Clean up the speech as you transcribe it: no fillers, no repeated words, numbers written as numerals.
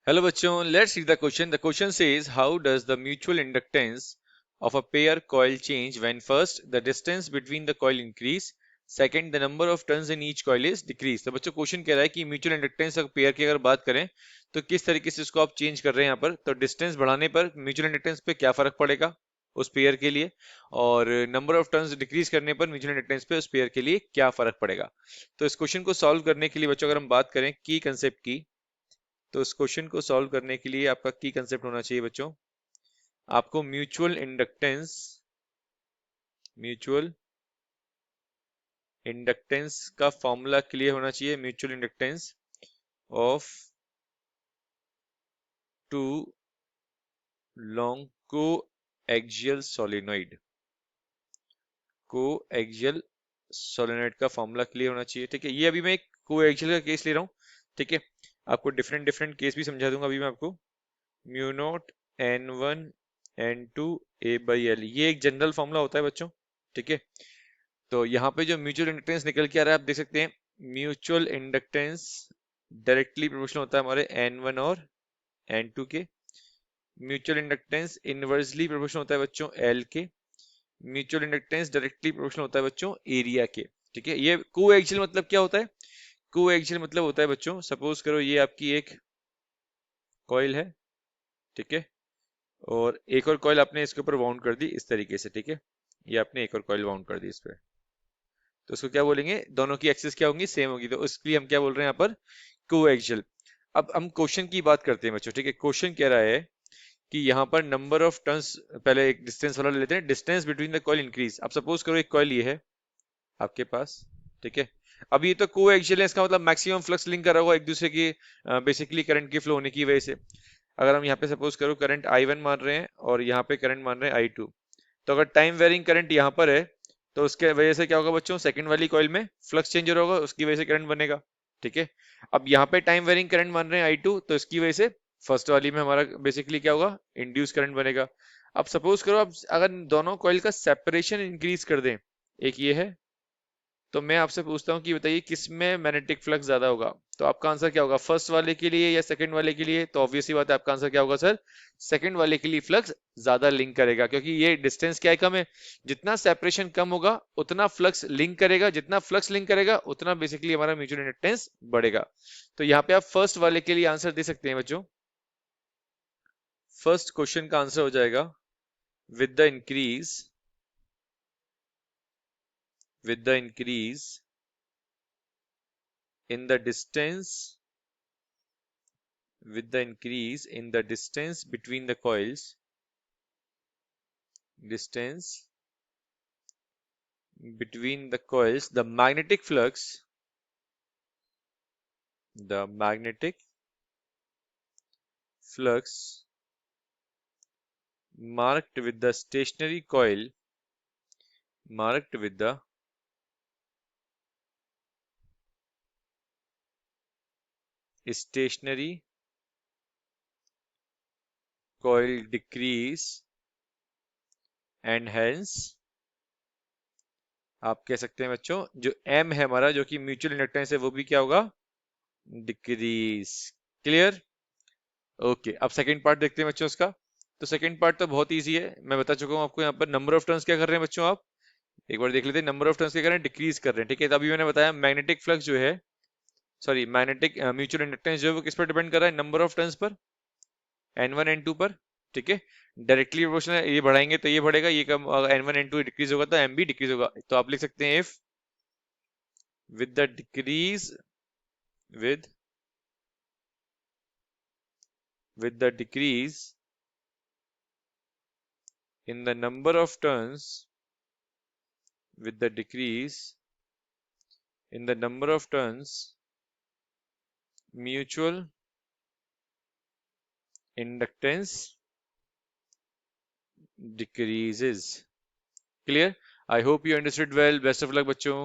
Hello bachon, let's read the question. The question says, how does the mutual inductance of a pair coil change when first the distance between the coil increase, second the number of turns in each coil is decrease. तो बच्चों question कह रहा है कि mutual inductance of pair की अगर बात करें तो किस तरीके से इसको आप चेंज कर रहे हैं यहाँ पर। तो डिस्टेंस बढ़ाने पर म्यूचुअल इंडक्टेंस पे क्या फर्क पड़ेगा उस पेयर के लिए, और नंबर ऑफ टर्न्स डिक्रीज करने पर म्यूचुअल इंडक्टेंस पे उस पेयर के लिए क्या फर्क पड़ेगा। तो इस क्वेश्चन को सॉल्व करने के लिए बच्चों अगर हम बात करें की कंसेप्ट की, तो इस क्वेश्चन को सॉल्व करने के लिए आपका की कंसेप्ट होना चाहिए बच्चों, आपको म्यूचुअल इंडक्टेंस का फॉर्मूला क्लियर होना चाहिए। Mutual inductance of two long coaxial का फॉर्मूला क्लियर होना चाहिए। ठीक है, ये अभी मैं एक को एक्सियल का केस ले रहा हूँ। ठीक है, आपको डिफरेंट डिफरेंट केस भी समझा दूंगा अभी मैं आपको। Mu naught N1 N2 A/L, ये एक जनरल फॉर्मूला होता है बच्चों। ठीक है, तो यहाँ पे जो म्यूचुअल इंडक्टेंस निकल के आ रहा है आप देख सकते हैं, म्यूचुअल इंडक्टेंस डायरेक्टली प्रोपोर्शनल होता है हमारे N1 और N2 के। म्यूचुअल इंडक्टेंस इनवर्सली प्रोपोर्शनल होता है बच्चों L के। म्यूचुअल इंडक्टेंस डायरेक्टली प्रोपोर्शनल होता है बच्चों एरिया के। ठीक है, ये कोएक्सियल मतलब क्या होता है? कोएक्सियल मतलब होता है बच्चों, सपोज करो ये आपकी एक कॉइल है। ठीक है, और एक और कॉइल आपने इसके ऊपर वाउंड कर दी इस तरीके से। ठीक है, ये आपने एक और कॉइल वाउंड कर दी इस पे, तो उसको क्या बोलेंगे, दोनों की एक्सिस क्या होंगी, सेम होगी, तो उसके लिए हम क्या बोल रहे हैं यहाँ पर, कोएक्सियल। अब हम क्वेश्चन की बात करते हैं बच्चों। ठीक है, क्वेश्चन कह रहा है कि यहाँ पर नंबर ऑफ टर्न्स, पहले एक डिस्टेंस वाला ले लेते हैं, distance between the coil increase. अब सपोज करो एक कॉइल ये है आपके पास। ठीक है, अब ये तो कोएक्सियल है, इसका मतलब मैक्सिमम फ्लक्स लिंक करा हुआ एक दूसरे की, बेसिकली करंट की फ्लो होने की वजह से। अगर हम यहाँ पे सपोज करो करंट I1 मान रहे हैं और यहाँ पे करंट मान रहे हैं I2, तो अगर टाइम वेरिंग करंट यहाँ पर है तो उसके वजह से क्या होगा बच्चों, सेकंड वाली कॉइल में फ्लक्स चेंज होगा, उसकी वजह से करंट बनेगा। ठीक है, अब यहाँ पे टाइम वेरिंग करंट मान रहे हैं I2, तो इसकी वजह से फर्स्ट वाली में हमारा बेसिकली क्या होगा, इंड्यूस करंट बनेगा। अब सपोज करो अब अगर दोनों कॉइल का सेपरेशन इंक्रीज कर दें, एक ये है, तो मैं आपसे पूछता हूँ कि बताइए किसमें मैग्नेटिक फ्लक्स ज्यादा होगा। तो आपका आंसर क्या होगा, फर्स्ट वाले के लिए या सेकंड वाले के लिए? तो ऑब्वियसली बात है, आपका आंसर क्या होगा सर, सेकंड वाले के लिए फ्लक्स ज्यादा लिंक करेगा, क्योंकि ये डिस्टेंस क्या है, कम है। जितना सेपरेशन कम होगा उतना फ्लक्स लिंक करेगा, जितना फ्लक्स लिंक करेगा उतना बेसिकली हमारा म्यूचुअल इंडक्टेंस बढ़ेगा। तो यहाँ पे आप फर्स्ट वाले के लिए आंसर दे सकते हैं बच्चों। फर्स्ट क्वेश्चन का आंसर हो जाएगा, with the increase in the distance between the coils, the magnetic flux marked with the stationary coil decrease, and hence आप कह सकते हैं बच्चों जो M है हमारा, जो कि म्यूचुअल इंडक्टेंस है, वो भी क्या होगा, डिक्रीज। क्लियर? ओके, अब सेकंड पार्ट देखते हैं बच्चों उसका। तो सेकंड पार्ट तो बहुत इजी है, मैं बता चुका हूँ आपको। यहाँ पर नंबर ऑफ टर्न्स क्या कर रहे हैं बच्चों, आप एक बार देख लेते हैं। नंबर ऑफ टर्न्स क्या कर रहे हैं, डिक्रीज कर रहे हैं। ठीक है, तो अभी मैंने बताया मैग्नेटिक फ्लक्स जो है, सॉरी मैग्नेटिक म्यूचुअल इंडक्टेंस जो है वो किस पर डिपेंड कर रहा है, number of turns per, N1 N2 पर। ठीक है, डायरेक्टली प्रोपोर्शनल है, ये बढ़ाएंगे तो ये बढ़ेगा, ये कम, अगर N1 N2 डिक्रीज होगा तो M भी डिक्रीज होगा। तो आप लिख सकते हैं, if with the decrease with with the decrease in the number of turns with the decrease in the number of turns, mutual inductance decreases. Clear? I hope you understood well. Best of luck बच्चों.